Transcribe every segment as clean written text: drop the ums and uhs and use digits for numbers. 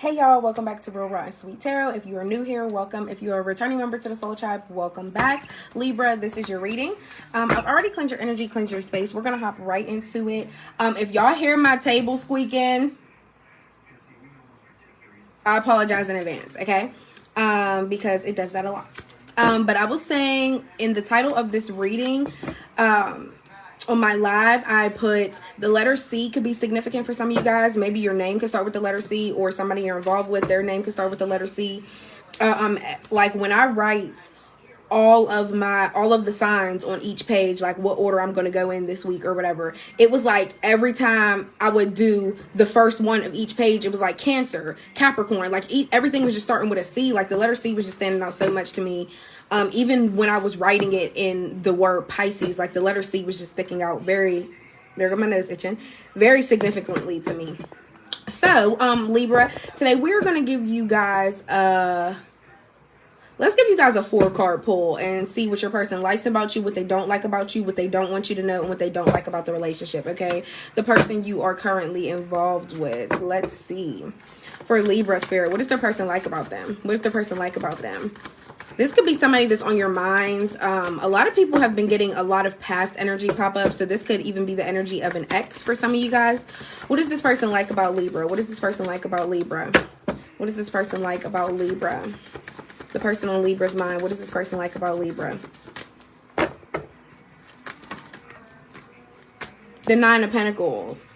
Hey y'all, welcome back to Real Raw and Sweet Tarot. If you are new here, welcome. If you are a returning member to the Soul Tribe, welcome back. Libra, this is your reading. I've already cleansed your energy, cleansed your space. We're going to hop right into it. If y'all hear my table squeaking, I apologize in advance, okay? Because it does that a lot. But I was saying in the title of this reading, on my live, I put the letter C could be significant for some of you guys. Maybe your name could start with the letter C, or somebody you're involved with, their name could start with the letter C. Like when I write all of the signs on each page, like what order I'm going to go in this week or whatever, it was like every time I would do the first one of each page, it was like Cancer, Capricorn, like everything was just starting with a C. Like the letter C was just standing out so much to me. Even when I was writing it in the word Pisces, like the letter C was just sticking out very, there go my nose itching, very significantly to me. So, Libra, today we're going to give you guys let's give you guys a 4-card pull and see what your person likes about you, what they don't like about you, what they don't want you to know, and what they don't like about the relationship, okay? The person you are currently involved with. Let's see. For Libra Spirit, what does their person like about them? What does their person like about them? This could be somebody that's on your mind. A lot of people have been getting a lot of past energy pop up, so this could even be the energy of an ex for some of you guys. What does this person like about Libra? What does this person like about Libra? What does this person like about Libra? The person on Libra's mind. What does this person like about Libra? The 9 of Pentacles.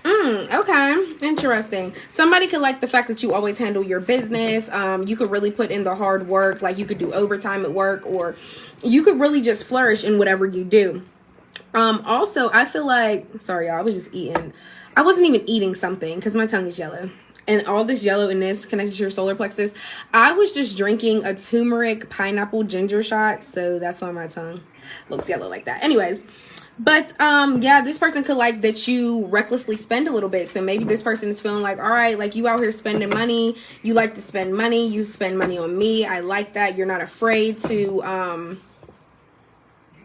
Okay, interesting. Somebody could like the fact that you always handle your business. You could really put in the hard work. Like you could do overtime at work, or you could really just flourish in whatever you do. Also, I feel like, sorry y'all, I was just eating. I wasn't even eating something because my tongue is yellow. And all this yellow in this connected to your solar plexus. I was just drinking a turmeric pineapple ginger shot. So that's why my tongue looks yellow like that. Anyways. But, yeah, this person could like that you recklessly spend a little bit. So maybe this person is feeling like, all right, like you out here spending money. You like to spend money. You spend money on me. I like that. You're not afraid to,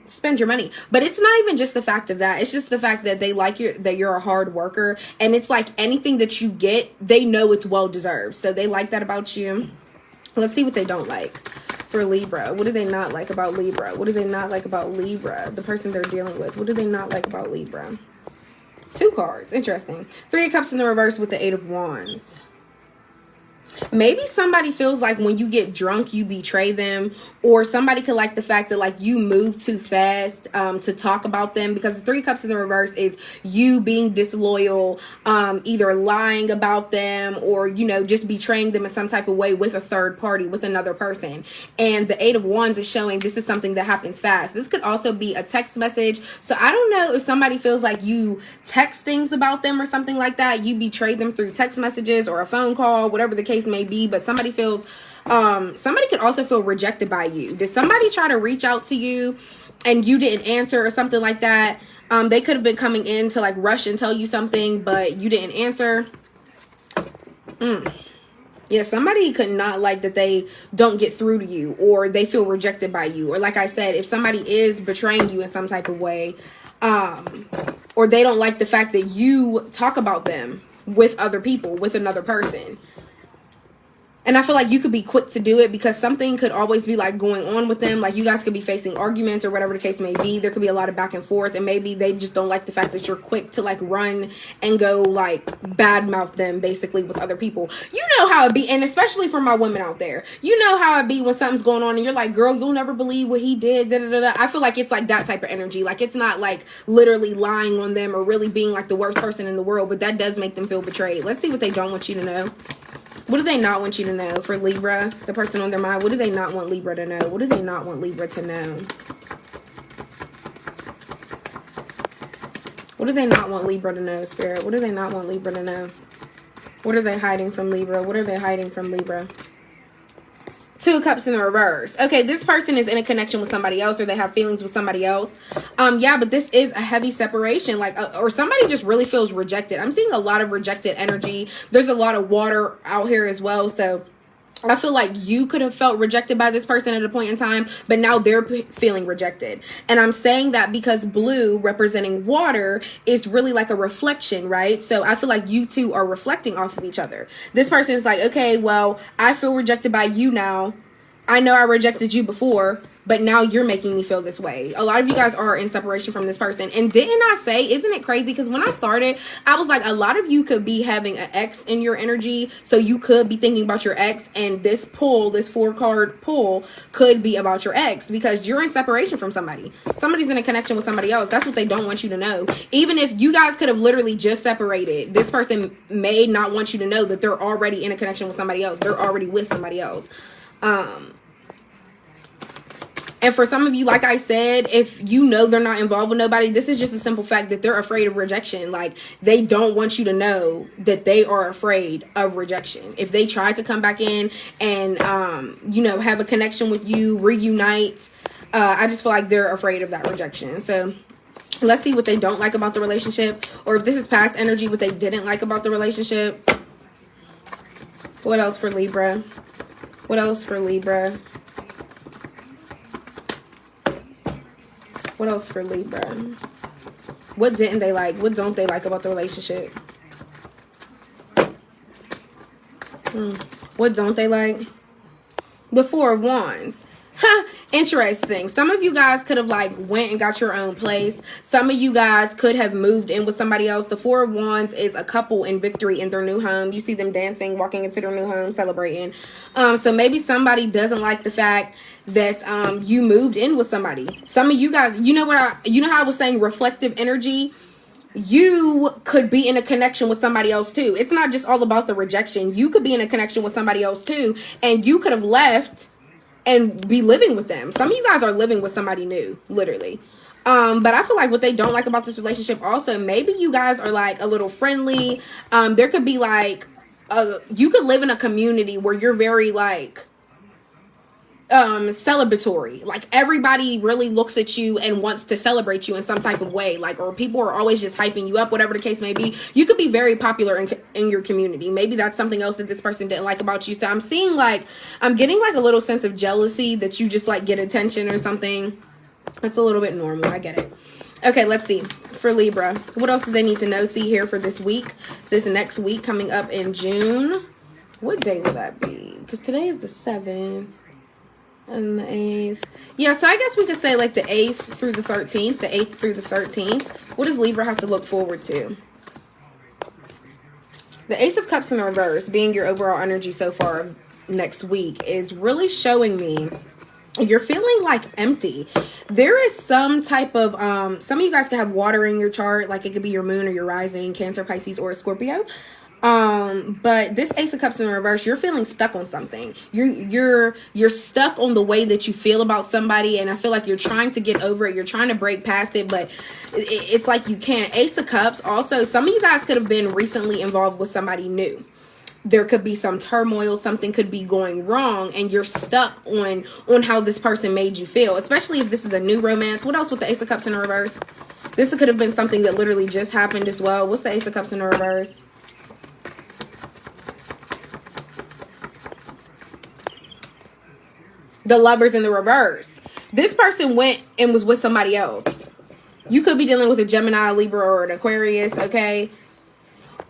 spend your money. But it's not even just the fact of that. It's just the fact that they like that you're a hard worker. And it's like anything that you get, they know it's well deserved. So they like that about you. Let's see what they don't like. For Libra, what do they not like about Libra? What do they not like about Libra? The person they're dealing with. What do they not like about Libra? 2 cards. Interesting. 3 of Cups in the reverse with the 8 of Wands. Maybe somebody feels like when you get drunk, you betray them. Or somebody could like the fact that like you move too fast to talk about them. Because the 3 Cups in the reverse is you being disloyal, either lying about them or, you know, just betraying them in some type of way with a third party, with another person. And the 8 of Wands is showing this is something that happens fast. This could also be a text message. So I don't know if somebody feels like you text things about them or something like that. You betray them through text messages or a phone call, whatever the case may be. But somebody feels somebody could also feel rejected by you. Did somebody try to reach out to you and you didn't answer or something like that? They could have been coming in to like rush and tell you something, but you didn't answer. Yeah, somebody could not like that they don't get through to you, or they feel rejected by you. Or like I said, if somebody is betraying you in some type of way, or they don't like the fact that you talk about them with other people, with another person. And I feel like you could be quick to do it because something could always be like going on with them. Like you guys could be facing arguments or whatever the case may be. There could be a lot of back and forth, and maybe they just don't like the fact that you're quick to like run and go like badmouth them basically with other people. You know how it be. And especially for my women out there, you know how it be when something's going on and you're like, girl, you'll never believe what he did. Da, da, da, da. I feel like it's like that type of energy. Like it's not like literally lying on them or really being like the worst person in the world, but that does make them feel betrayed. Let's see what they don't want you to know. What do they not want you to know for Libra, the person on their mind? What do they not want Libra to know? What do they not want Libra to know? What do they not want Libra to know, Spirit? What do they not want Libra to know? What are they hiding from Libra? What are they hiding from Libra? 2 of Cups in the reverse. Okay, this person is in a connection with somebody else, or they have feelings with somebody else. Yeah, but this is a heavy separation, like, or somebody just really feels rejected. I'm seeing a lot of rejected energy. There's a lot of water out here as well, so I feel like you could have felt rejected by this person at a point in time, but now they're feeling rejected. And I'm saying that because blue, representing water, is really like a reflection, right? So I feel like you two are reflecting off of each other. This person is like, okay, well, I feel rejected by you now. I know I rejected you before, but now you're making me feel this way. A lot of you guys are in separation from this person. And didn't I say, isn't it crazy? Because when I started, I was like, a lot of you could be having an ex in your energy. So you could be thinking about your ex. And this pull, this 4-card pull, could be about your ex. Because you're in separation from somebody. Somebody's in a connection with somebody else. That's what they don't want you to know. Even if you guys could have literally just separated, this person may not want you to know that they're already in a connection with somebody else. They're already with somebody else. And for some of you, like I said, if you know they're not involved with nobody, this is just a simple fact that they're afraid of rejection. Like, they don't want you to know that they are afraid of rejection. If they try to come back in and, you know, have a connection with you, reunite, I just feel like they're afraid of that rejection. So let's see what they don't like about the relationship. Or if this is past energy, what they didn't like about the relationship. What else for Libra? What else for Libra? What else for Libra? What didn't they like? What don't they like about the relationship? What don't they like? The 4 of Wands. Interesting. Some of you guys could have like went and got your own place. Some of you guys could have moved in with somebody else. The 4 of Wands is a couple in victory in their new home. You see them dancing, walking into their new home, celebrating. So maybe somebody doesn't like the fact that you moved in with somebody. Some of you guys, you know how I was saying reflective energy? You could be in a connection with somebody else too. It's not just all about the rejection. You could be in a connection with somebody else too, and you could have left and be living with them. Some of you guys are living with somebody new, literally. But I feel like what they don't like about this relationship also, maybe you guys are like a little friendly. There could be like, you could live in a community where you're very like, celebratory. Like, everybody really looks at you and wants to celebrate you in some type of way. Like, or people are always just hyping you up, whatever the case may be. You could be very popular in your community. Maybe that's something else that this person didn't like about you. So I'm seeing like, I'm getting like a little sense of jealousy that you just like get attention or something. That's a little bit normal. I get it. Okay, let's see. For Libra, what else do they need to know? See here for this week, this next week coming up in June. What day will that be? Because today is the 7th. And the 8th. Yeah, so I guess we could say like the 8th through the 13th. The 8th through the 13th. What does Libra have to look forward to? The Ace of Cups in the reverse, being your overall energy so far next week, is really showing me you're feeling like empty. There is some type of, some of you guys could have water in your chart. Like, it could be your moon or your rising, Cancer, Pisces, or a Scorpio. But this Ace of Cups in reverse, you're feeling stuck on something. You're stuck on the way that you feel about somebody, and I feel like you're trying to get over it. You're trying to break past it, but it's like you can't. Ace of Cups, also, some of you guys could have been recently involved with somebody new. There could be some turmoil, something could be going wrong, and you're stuck on how this person made you feel, especially if this is a new romance. What else with the Ace of Cups in reverse? This could have been something that literally just happened as well. What's the Ace of Cups in reverse? The Lovers in the reverse. This person went and was with somebody else. You could be dealing with a Gemini, Libra, or an Aquarius, okay?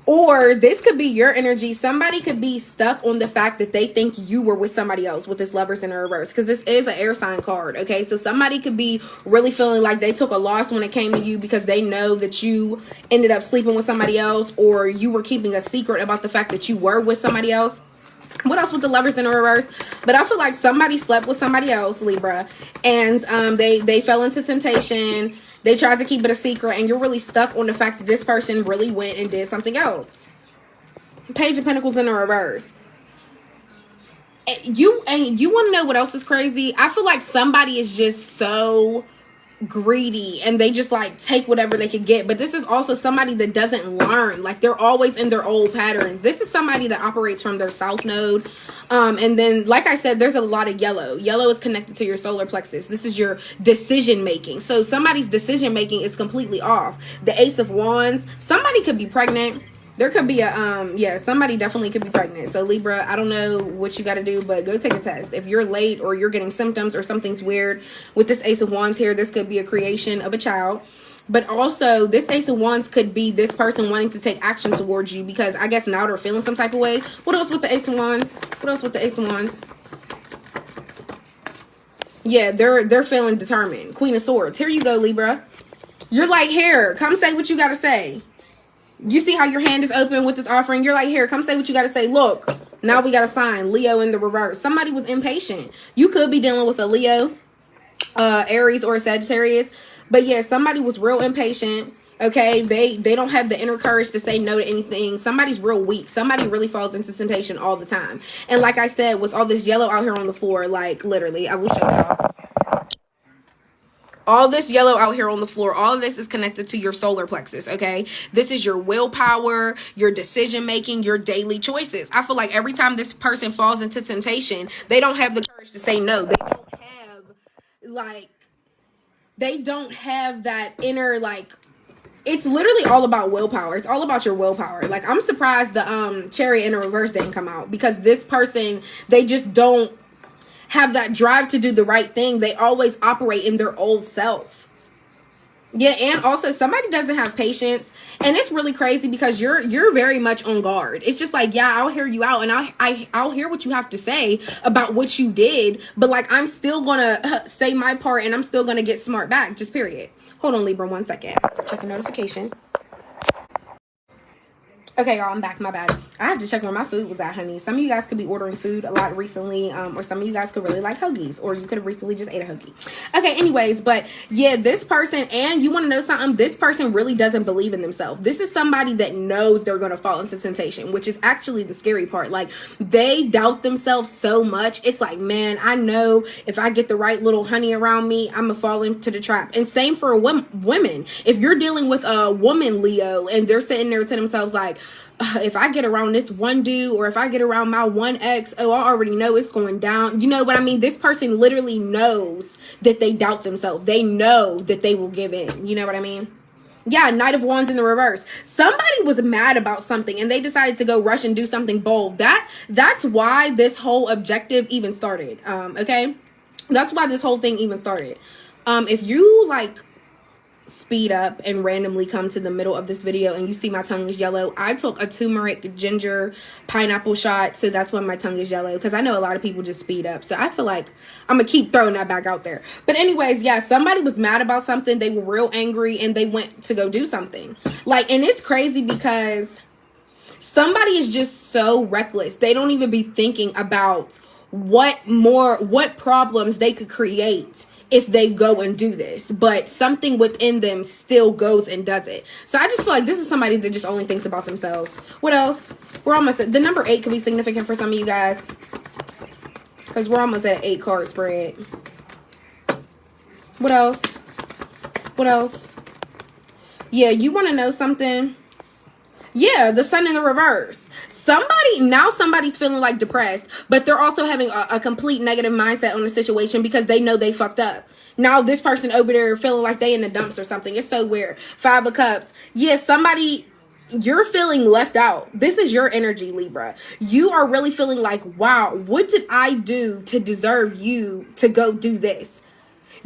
Or this could be your energy. Somebody could be stuck on the fact that they think you were with somebody else with this Lovers in the reverse. Because this is an air sign card, okay? So somebody could be really feeling like they took a loss when it came to you because they know that you ended up sleeping with somebody else, or you were keeping a secret about the fact that you were with somebody else. What else with the Lovers in the reverse? But I feel like somebody slept with somebody else, Libra, and they fell into temptation. They tried to keep it a secret, and you're really stuck on the fact that this person really went and did something else. Page of Pentacles in the reverse. You want to know what else is crazy? I feel like somebody is just so greedy and they just like take whatever they can get. But this is also somebody that doesn't learn. Like, they're always in their old patterns. This is somebody that operates from their south node. And then, like I said, there's a lot of yellow. Yellow is connected to your solar plexus. This is your decision making. So somebody's decision making is completely off. The Ace of Wands. Somebody could be pregnant. There could be a yeah, somebody definitely could be pregnant. So Libra, I don't know what you got to do, but go take a test. If you're late or you're getting symptoms or something's weird with this Ace of Wands here, this could be a creation of a child. But also, this Ace of Wands could be this person wanting to take action towards you, because I guess now they're feeling some type of way. What else with the Ace of Wands? What else with the Ace of Wands? Yeah, they're feeling determined. Queen of Swords. Here you go, Libra. You're like, here, come say what you got to say. You see how your hand is open with this offering? You're like, here, come say what you got to say. Look, now we got a sign. Leo in the reverse. Somebody was impatient. You could be dealing with a Leo, Aries, or a Sagittarius. But yeah, somebody was real impatient. Okay, they don't have the inner courage to say no to anything. Somebody's real weak. Somebody really falls into temptation all the time. And like I said, with all this yellow out here on the floor, like literally, I will show y'all. All this yellow out here on the floor, all of this is connected to your solar plexus, okay? This is your willpower, your decision making, your daily choices. I feel like every time this person falls into temptation, they don't have the courage to say no. They don't have that inner, like, it's literally all about willpower. It's all about your willpower. Like, I'm surprised the Chariot in reverse didn't come out, because this person, they just don't have that drive to do the right thing. They always operate in their old self. Yeah, and also somebody doesn't have patience, and it's really crazy because you're very much on guard. It's just like, yeah, I'll hear you out, and I'll hear what you have to say about what you did, but like, I'm still gonna say my part, and I'm still gonna get smart back. Just period. Hold on, Libra, 1 second. Check a notification. Okay, y'all, I'm back. My bad. I have to check where my food was at, honey. Some of you guys could be ordering food a lot recently, or some of you guys could really like hoagies, or you could have recently just ate a hoagie. Okay, anyways, but yeah, this person, and you want to know something? This person really doesn't believe in themselves. This is somebody that knows they're going to fall into temptation, which is actually the scary part. Like, they doubt themselves so much. It's like, man, I know if I get the right little honey around me, I'm going to fall into the trap. And same for women. If you're dealing with a woman, Leo, and they're sitting there to themselves like, if I get around this one dude, or if I get around my one ex, oh, I already know it's going down. You know what I mean? This person literally knows that they doubt themselves. They know that they will give in. You know what I mean? Yeah, Knight of Wands in the reverse. Somebody was mad about something, and they decided to go rush and do something bold. That's why this whole objective even started. Okay? That's why this whole thing even started. If you like speed up and randomly come to the middle of this video and you see my tongue is yellow, I took a turmeric ginger pineapple shot, so that's why my tongue is yellow, because I know a lot of people just speed up. So I feel like I'm gonna keep throwing that back out there. But anyways, yeah, somebody was mad about something. They were real angry, and they went to go do something. Like, and it's crazy because somebody is just so reckless. They don't even be thinking about what problems they could create if they go and do this, but something within them still goes and does it. So I just feel like this is somebody that just only thinks about themselves. What else? We're almost at the number 8 could be significant for some of you guys, because we're almost at an 8 card spread. What else? What else? Yeah, you want to know something? Yeah, the Sun in the reverse. Somebody's feeling like depressed, but they're also having a complete negative mindset on the situation because they know they fucked up. Now this person over there feeling like they in the dumps or something. It's so weird. 5 of Cups. Yeah, you're feeling left out. This is your energy, Libra. You are really feeling like, wow, what did I do to deserve you to go do this?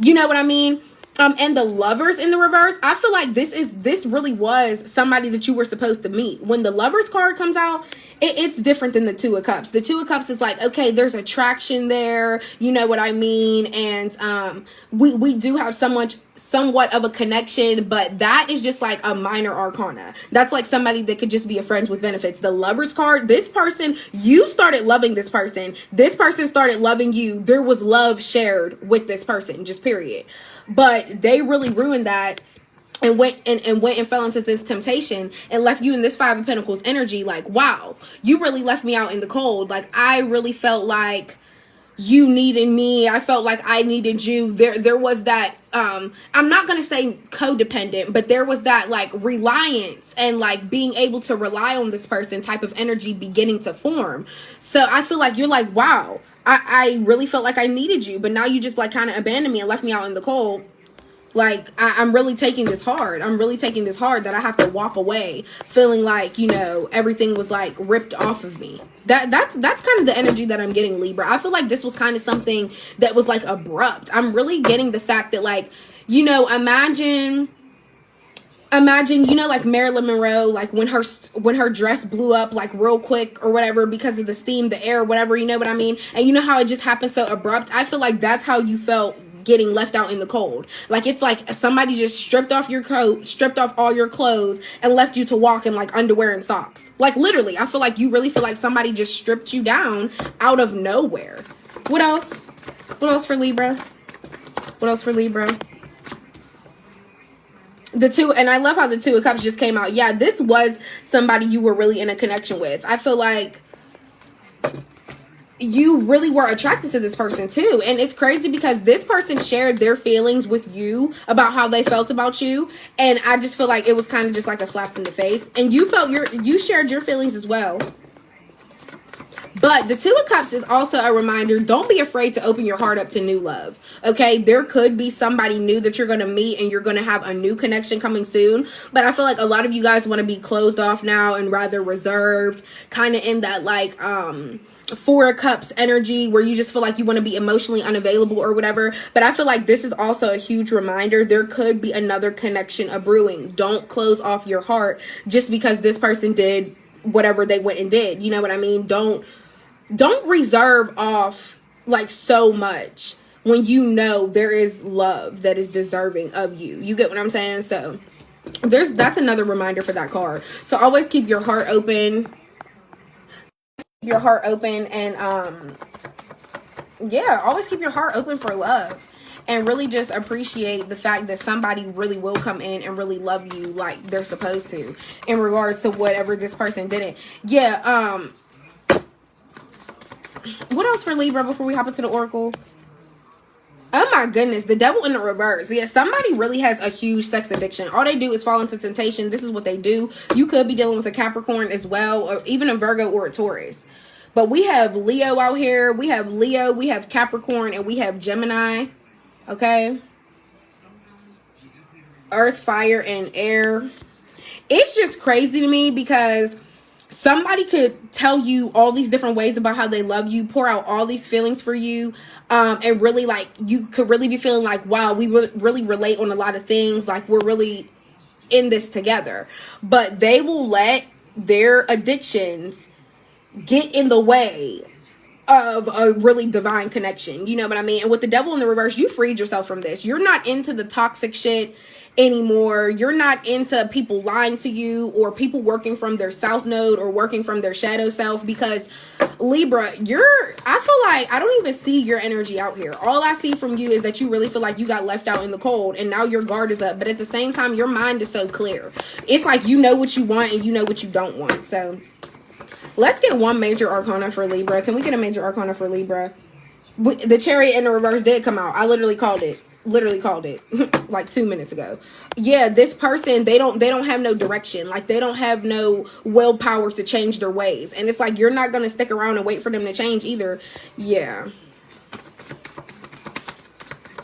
You know what I mean? And the Lovers in the reverse, I feel like this really was somebody that you were supposed to meet. When the Lovers card comes out, it's different than the 2 of Cups. The 2 of Cups is like, okay, there's attraction there, you know what I mean? And we do have somewhat of a connection, but that is just like a minor arcana. That's like somebody that could just be a friends with benefits. The Lovers card, this person, you started loving this person. This person started loving you. There was love shared with this person, just period. But they really ruined that and went and fell into this temptation and left you in this 5 of Pentacles energy. Like, wow, you really left me out in the cold. Like, I really felt like you needed me. I felt like I needed you. There was that, I'm not going to say codependent, but there was that like reliance and like being able to rely on this person type of energy beginning to form. So I feel like you're like, wow, I really felt like I needed you, but now you just like kind of abandoned me and left me out in the cold. Like, I'm really taking this hard. I'm really taking this hard that I have to walk away feeling like, you know, everything was like ripped off of me. That's kind of the energy that I'm getting, Libra. I feel like this was kind of something that was like abrupt. I'm really getting the fact that, like, you know, imagine, you know, like Marilyn Monroe, like when her dress blew up like real quick or whatever because of the steam, the air, whatever, you know what I mean? And you know how it just happened so abrupt? I feel like that's how you felt getting left out in the cold. Like, it's like somebody just stripped off your coat, stripped off all your clothes, and left you to walk in like underwear and socks. Like, literally, I feel like you really feel like somebody just stripped you down out of nowhere. What else? What else for Libra? What else for Libra? The two, and I love how the Two of Cups just came out. Yeah, this was somebody you were really in a connection with. I feel like you really were attracted to this person too. And it's crazy because this person shared their feelings with you about how they felt about you. And I just feel like it was kind of just like a slap in the face. And you felt you shared your feelings as well. But the Two of Cups is also a reminder, don't be afraid to open your heart up to new love. Okay, there could be somebody new that you're going to meet and you're going to have a new connection coming soon. But I feel like a lot of you guys want to be closed off now and rather reserved, kind of in that like Four of Cups energy where you just feel like you want to be emotionally unavailable or whatever. But I feel like this is also a huge reminder, there could be another connection a brewing. Don't close off your heart just because this person did whatever they went and did. You know what I mean? Don't reserve off like so much when you know there is love that is deserving of you. You get what I'm saying? So that's another reminder for that card. So always keep your heart open. And yeah, always keep your heart open for love. And really just appreciate the fact that somebody really will come in and really love you like they're supposed to in regards to whatever this person didn't. Yeah, what else for Libra before we hop into the Oracle? Oh my goodness, the Devil in the reverse. Yeah, somebody really has a huge sex addiction. All they do is fall into temptation. This is what they do. You could be dealing with a Capricorn as well, or even a Virgo or a Taurus. But we have Leo out here. We have Leo, we have Capricorn, and we have Gemini. Okay? Earth, fire, and air. It's just crazy to me because somebody could tell you all these different ways about how they love you, pour out all these feelings for you, and really like you could really be feeling like, wow, we really relate on a lot of things, like we're really in this together. But they will let their addictions get in the way of a really divine connection. You know what I mean? And with the Devil in the reverse, you freed yourself from this. You're not into the toxic shit anymore. You're not into people lying to you or people working from their south node or working from their shadow self, because Libra, I feel like I don't even see your energy out here. All I see from you is that you really feel like you got left out in the cold and now your guard is up. But at the same time, your mind is so clear. It's like you know what you want and you know what you don't want. So let's get one major arcana for Libra. Can we get a major arcana for Libra? The Chariot in the reverse did come out. I literally called it like 2 minutes ago. Yeah, this person, they don't have no direction. Like, they don't have no willpower to change their ways. And it's like, you're not going to stick around and wait for them to change either. Yeah.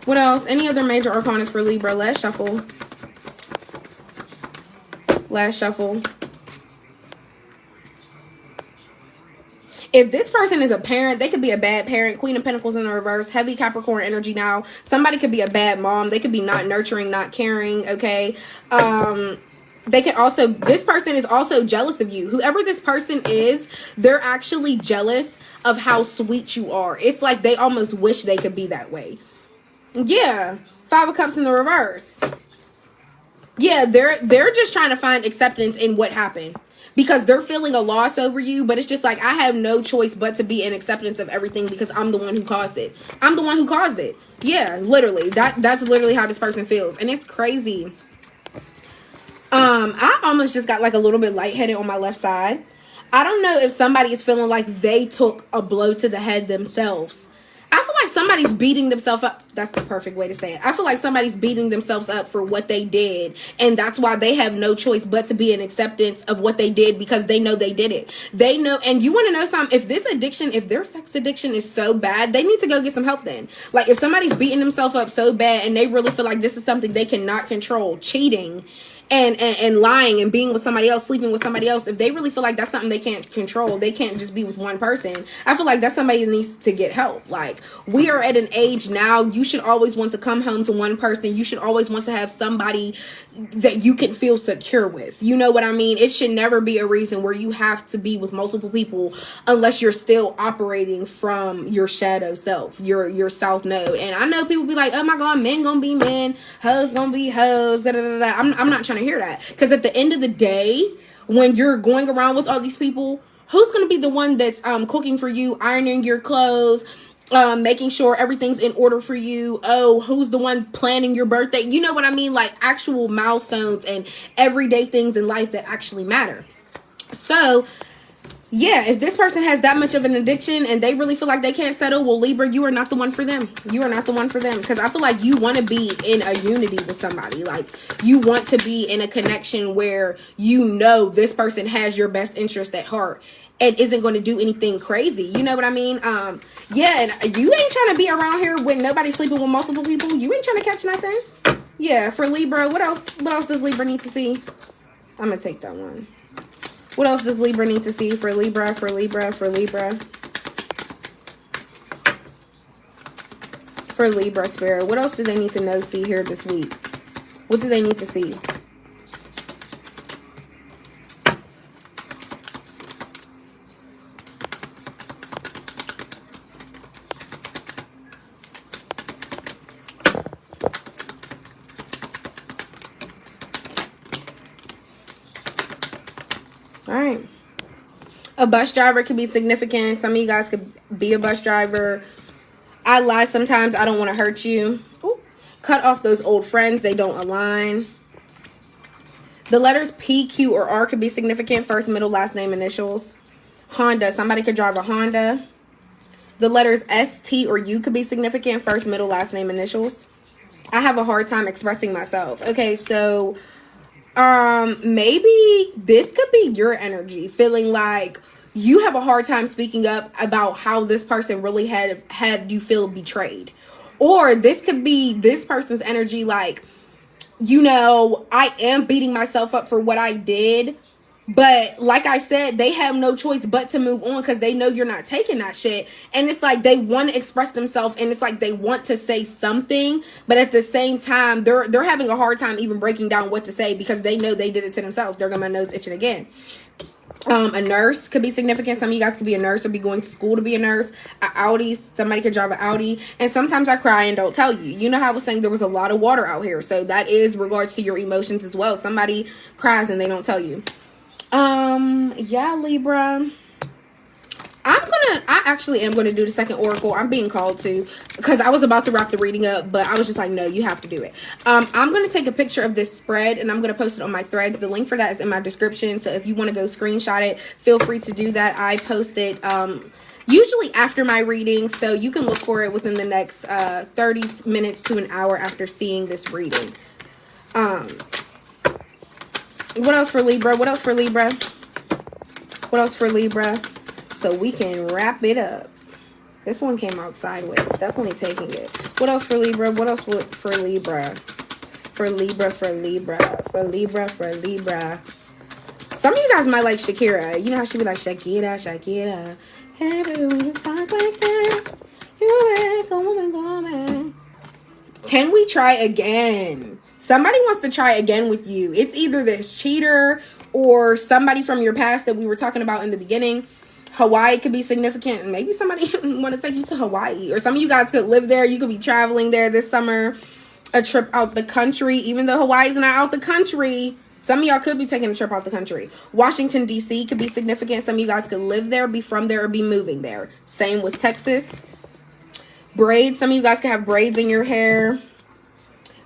What else? Any other major arcanas for Libra? Last shuffle. If this person is a parent, they could be a bad parent. Queen of Pentacles in the reverse. Heavy Capricorn energy now. Somebody could be a bad mom. They could be not nurturing, not caring, okay? They could also, this person is also jealous of you. Whoever this person is, they're actually jealous of how sweet you are. It's like they almost wish they could be that way. Yeah. Five of Cups in the reverse. Yeah, they're just trying to find acceptance in what happened. Because they're feeling a loss over you, but it's just like, I have no choice but to be in acceptance of everything because I'm the one who caused it. I'm the one who caused it. Yeah, literally. That's literally how this person feels. And it's crazy. I almost just got like a little bit lightheaded on my left side. I don't know if somebody is feeling like they took a blow to the head themselves. I feel like somebody's beating themselves up. That's the perfect way to say it. I feel like somebody's beating themselves up for what they did, and that's why they have no choice but to be in acceptance of what they did, because they know they did it. They know. And you want to know something? If this addiction, if their sex addiction is so bad, they need to go get some help then. Like, if somebody's beating themselves up so bad and they really feel like this is something they cannot control, cheating and lying and being with somebody else, sleeping with somebody else, if they really feel like that's something they can't control, they can't just be with one person, I feel like that's somebody that needs to get help. Like, we are at an age now, you should always want to come home to one person. You should always want to have somebody that you can feel secure with. You know what I mean? It should never be a reason where you have to be with multiple people unless you're still operating from your shadow self, your south node. And I know people be like, oh my God, men gonna be men, hoes gonna be hoes, da da da da. I'm not trying to hear that, because at the end of the day, when you're going around with all these people, who's going to be the one that's cooking for you, ironing your clothes, making sure everything's in order for you? Oh, who's the one planning your birthday? You know what I mean? Like, actual milestones and everyday things in life that actually matter. So yeah, if this person has that much of an addiction and they really feel like they can't settle, well, Libra, you are not the one for them. You are not the one for them. Because I feel like you want to be in a unity with somebody. Like, you want to be in a connection where you know this person has your best interest at heart and isn't going to do anything crazy. You know what I mean? Yeah, and you ain't trying to be around here when nobody's sleeping with multiple people. You ain't trying to catch nothing. Yeah, for Libra, what else does Libra need to see? I'm going to take that one. What else does Libra need to see for Libra, for Libra, for Libra? For Libra, Spirit. What else do they need to know, see here this week? What do they need to see? All right. A bus driver could be significant. Some of you guys could be a bus driver. I lie sometimes. I don't want to hurt you. Ooh. Cut off those old friends. They don't align. The letters P, Q, or R could be significant. First, middle, last name, initials. Honda. Somebody could drive a Honda. The letters S, T, or U could be significant. First, middle, last name, initials. I have a hard time expressing myself. Okay, so maybe this could be your energy, feeling like you have a hard time speaking up about how this person really had you feel betrayed. Or this could be this person's energy, like, you know, I am beating myself up for what I did, but like I said, they have no choice but to move on because they know you're not taking that shit. And it's like they want to express themselves, and it's like they want to say something, but at the same time, they're having a hard time even breaking down what to say because they know they did it to themselves. They're got my nose itching again. A nurse could be significant. Some of you guys could be a nurse or be going to school to be a nurse. An Audi, somebody could drive an Audi. And sometimes I cry and don't tell you. You know how I was saying there was a lot of water out here. So that is regards to your emotions as well. Somebody cries and they don't tell you. Yeah, Libra. I actually am going to do the second oracle. I'm being called to, because I was about to wrap the reading up, but I was just like, no, you have to do it. I'm going to take a picture of this spread and I'm going to post it on my threads. The link for that is in my description. So if you want to go screenshot it, feel free to do that. I post it, usually after my reading. So you can look for it within the next, 30 minutes to an hour after seeing this reading. What else for Libra? What else for Libra? What else for Libra? So we can wrap it up. This one came out sideways. Definitely taking it. What else for Libra? What else for Libra? For Libra, for Libra. For Libra, for Libra. Some of you guys might like Shakira. You know how she be like, Shakira, Shakira. Hey, baby, when you talk like that, you ain't going. Can we try again? Somebody wants to try again with you. It's either this cheater or somebody from your past that we were talking about in the beginning. Hawaii could be significant. Maybe somebody want to take you to Hawaii. Or some of you guys could live there. You could be traveling there this summer. A trip out the country. Even though Hawaii's not out the country, some of y'all could be taking a trip out the country. Washington, D.C. could be significant. Some of you guys could live there, be from there, or be moving there. Same with Texas. Braids. Some of you guys could have braids in your hair.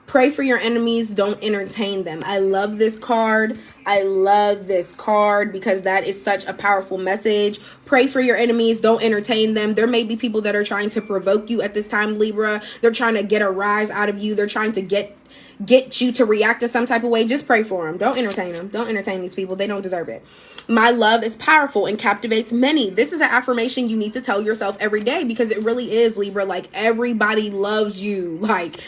Pray for your enemies. Don't entertain them. I love this card. I love this card because that is such a powerful message. Pray for your enemies. Don't entertain them. There may be people that are trying to provoke you at this time, Libra. They're trying to get a rise out of you. They're trying to get you to react in some type of way. Just pray for them. Don't entertain them. Don't entertain these people. They don't deserve it. My love is powerful and captivates many. This is an affirmation you need to tell yourself every day because it really is, Libra. Like, everybody loves you. Like,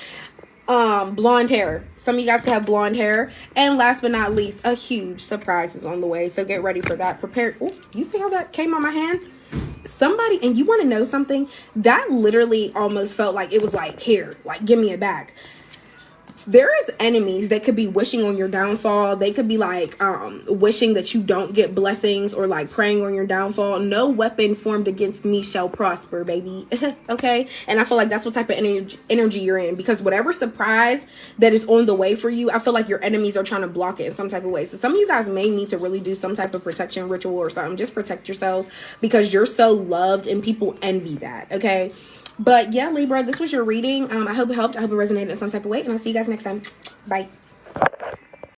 blonde hair. Some of you guys can have blonde hair. And last but not least, a huge surprise is on the way. So get ready for that. Prepare. Oh, you see how that came on my hand? Somebody, and you want to know something? That literally almost felt like it was like, here, like, give me it back. There is enemies that could be wishing on your downfall. They could be like wishing that you don't get blessings or like praying on your downfall. No weapon formed against me shall prosper, baby. Okay? And I feel like that's what type of energy you're in, because whatever surprise that is on the way for you, I feel like your enemies are trying to block it in some type of way. So some of you guys may need to really do some type of protection ritual or something. Just protect yourselves because you're so loved and people envy that. Okay? But yeah, Libra, this was your reading. I hope it helped. I hope it resonated in some type of way. And I'll see you guys next time. Bye.